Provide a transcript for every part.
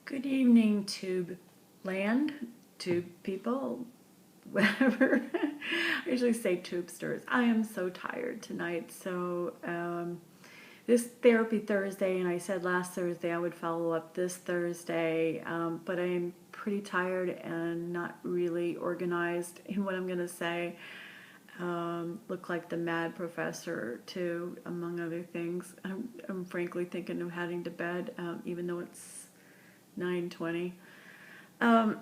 Good evening, Tube Land, Tube people, whatever. I usually say Tubesters. I am so tired tonight. This Therapy Thursday, and I said last Thursday I would follow up this Thursday, but I'm pretty tired and not really organized in what I'm going to say. Look like the mad professor, too, among other things. I'm frankly thinking of heading to bed, even though it's 9:20. Um,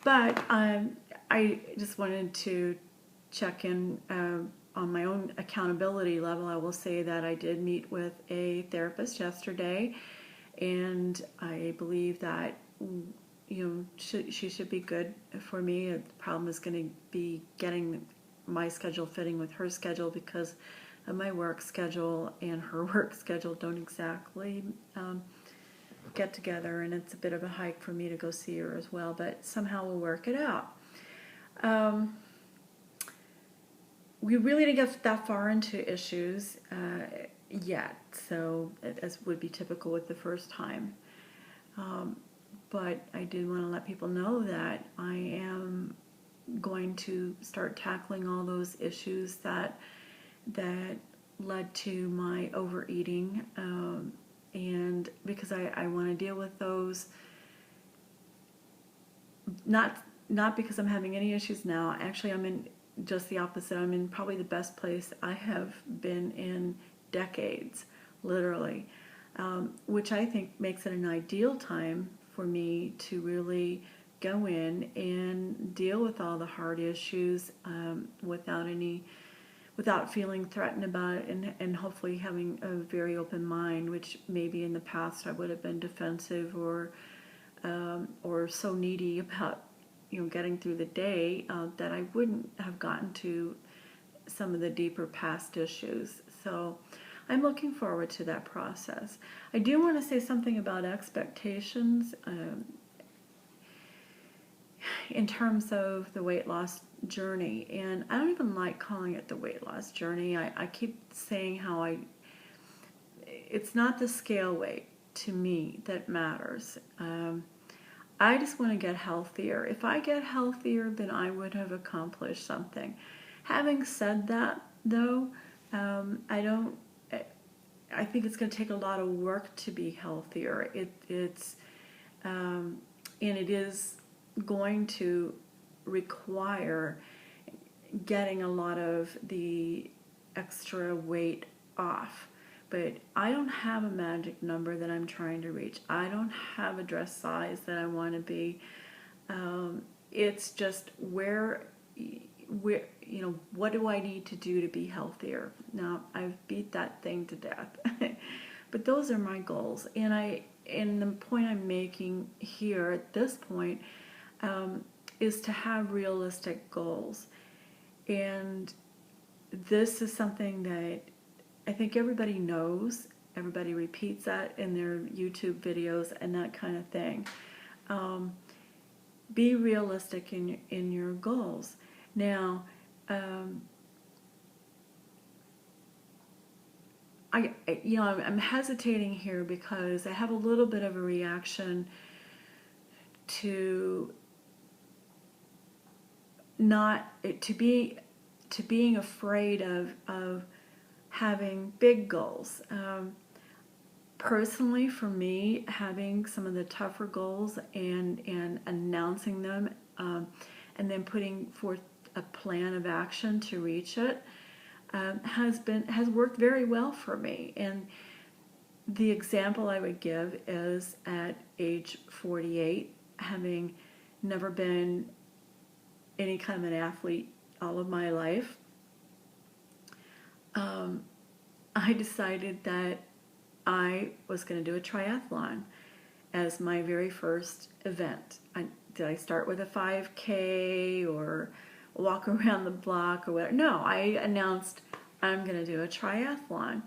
but I just wanted to check in on my own accountability level. I will say that I did meet with a therapist yesterday, and I believe that she should be good for me. The problem is going to be getting my schedule fitting with her schedule because of my work schedule, and her work schedule don't exactly get together, and it's a bit of a hike for me to go see her as well, but somehow we'll work it out. We really didn't get that far into issues yet, so as would be typical with the first time. But I did want to let people know that I am going to start tackling all those issues that led to my overeating, and because I want to deal with those, not because I'm having any issues now. Actually, I'm in just the opposite. I'm in probably the best place I have been in decades, literally, which I think makes it an ideal time for me to really go in and deal with all the hard issues without feeling threatened about it, and hopefully having a very open mind, which maybe in the past I would have been defensive or so needy about getting through the day that I wouldn't have gotten to some of the deeper past issues. So I'm looking forward to that process. I do want to say something about expectations in terms of the weight loss journey, and I don't even like calling it the weight loss journey. I keep saying how it's not the scale weight to me that matters. I just want to get healthier. If I get healthier, then I would have accomplished something. Having said that, though, I think it's going to take a lot of work to be healthier. And it is going to require getting a lot of the extra weight off. But I don't have a magic number that I'm trying to reach. I don't have a dress size that I want to be. It's just where what do I need to do to be healthier? Now, I've beat that thing to death. But those are my goals. And the point I'm making here at this point is to have realistic goals. And this is something that I think everybody knows. Everybody repeats that in their YouTube videos and that kind of thing. Be realistic in your goals. Now, I'm hesitating here because I have a little bit of a reaction to being afraid of having big goals. Personally, for me, having some of the tougher goals and announcing them, and then putting forth a plan of action to reach it, has worked very well for me. And the example I would give is at age 48, having never been any kind of an athlete all of my life, I decided that I was going to do a triathlon as my very first event. Did I start with a 5K or walk around the block or whatever? No, I announced I'm going to do a triathlon.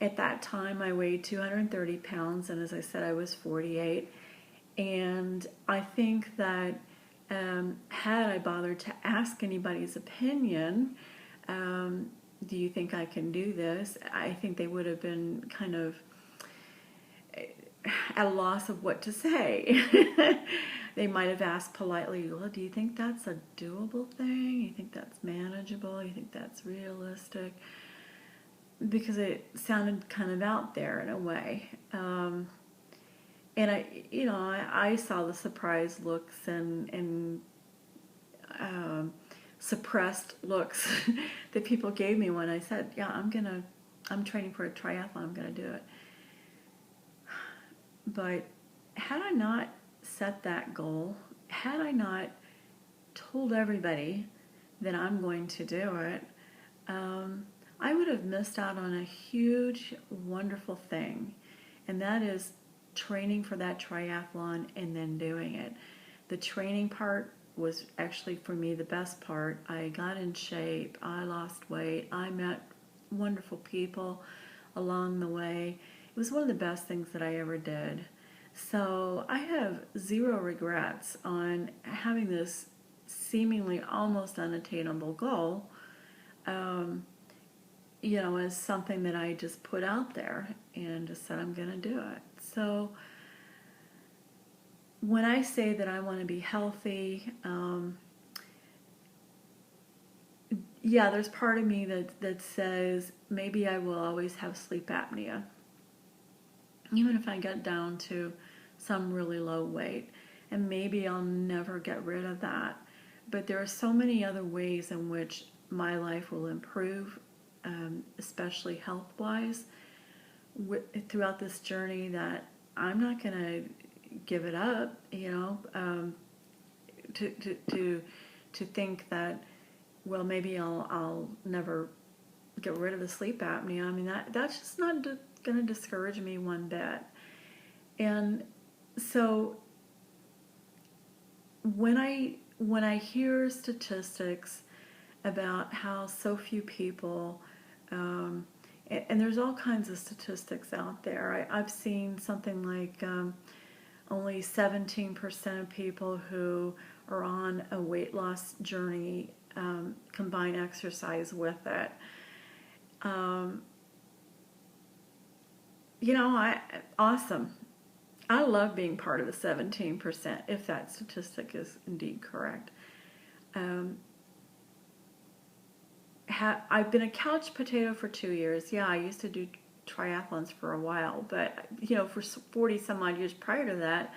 At that time, I weighed 230 pounds, and as I said, I was 48. And I think that had I bothered to ask anybody's opinion, do you think I can do this? I think they would have been kind of at a loss of what to say. They might have asked politely, well, do you think that's a doable thing? You think that's manageable? You think that's realistic? Because it sounded kind of out there in a way. And I saw the surprised looks and suppressed looks that people gave me when I said, yeah, I'm training for a triathlon, I'm gonna do it. But had I not set that goal, had I not told everybody that I'm going to do it, I would have missed out on a huge, wonderful thing. And that is training for that triathlon and then doing it. The training part was actually for me the best part. I got in shape, I lost weight, I met wonderful people along the way. It was one of the best things that I ever did. So I have zero regrets on having this seemingly almost unattainable goal, as something that I just put out there and just said I'm going to do it. So when I say that I want to be healthy, there's part of me that says maybe I will always have sleep apnea, even if I get down to some really low weight, and maybe I'll never get rid of that. But there are so many other ways in which my life will improve, especially health-wise, throughout this journey, that I'm not going to give it up. To think that, well, maybe I'll never get rid of the sleep apnea. I mean, that's just not going to discourage me one bit. And so when I hear statistics about how so few people, and there's all kinds of statistics out there. I've seen something like only 17% of people who are on a weight loss journey combine exercise with it. Awesome. I love being part of the 17%, if that statistic is indeed correct. I've been a couch potato for 2 years. Yeah, I used to do triathlons for a while, but for 40 some odd years prior to that,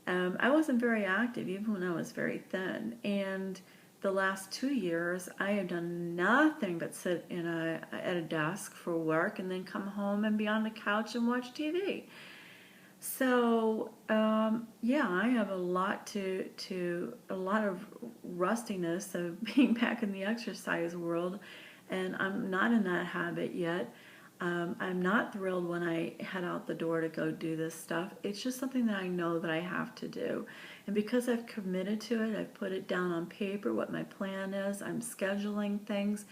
I wasn't very active, even when I was very thin. And the last 2 years, I have done nothing but sit at a desk for work and then come home and be on the couch and watch TV. So I have a lot of rustiness of being back in the exercise world, and I'm not in that habit yet. I'm not thrilled when I head out the door to go do this stuff. It's just something that I know that I have to do. And because I've committed to it, I've put it down on paper, what my plan is. I'm scheduling things.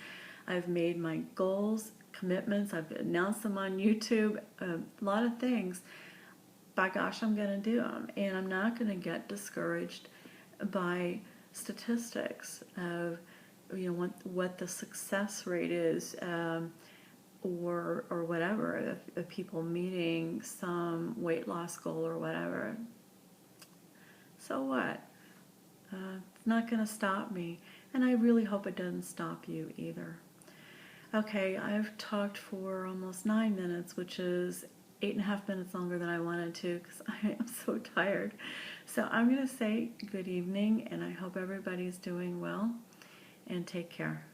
I've made my goals, commitments. I've announced them on YouTube, a lot of things. By gosh, I'm going to do them. And I'm not going to get discouraged by statistics of what the success rate is, or whatever, of people meeting some weight loss goal or whatever. So what? It's not going to stop me, and I really hope it doesn't stop you either. Okay, I've talked for almost 9 minutes, which is 8.5 minutes longer than I wanted to, because I am so tired. So I'm going to say good evening, and I hope everybody's doing well, and take care.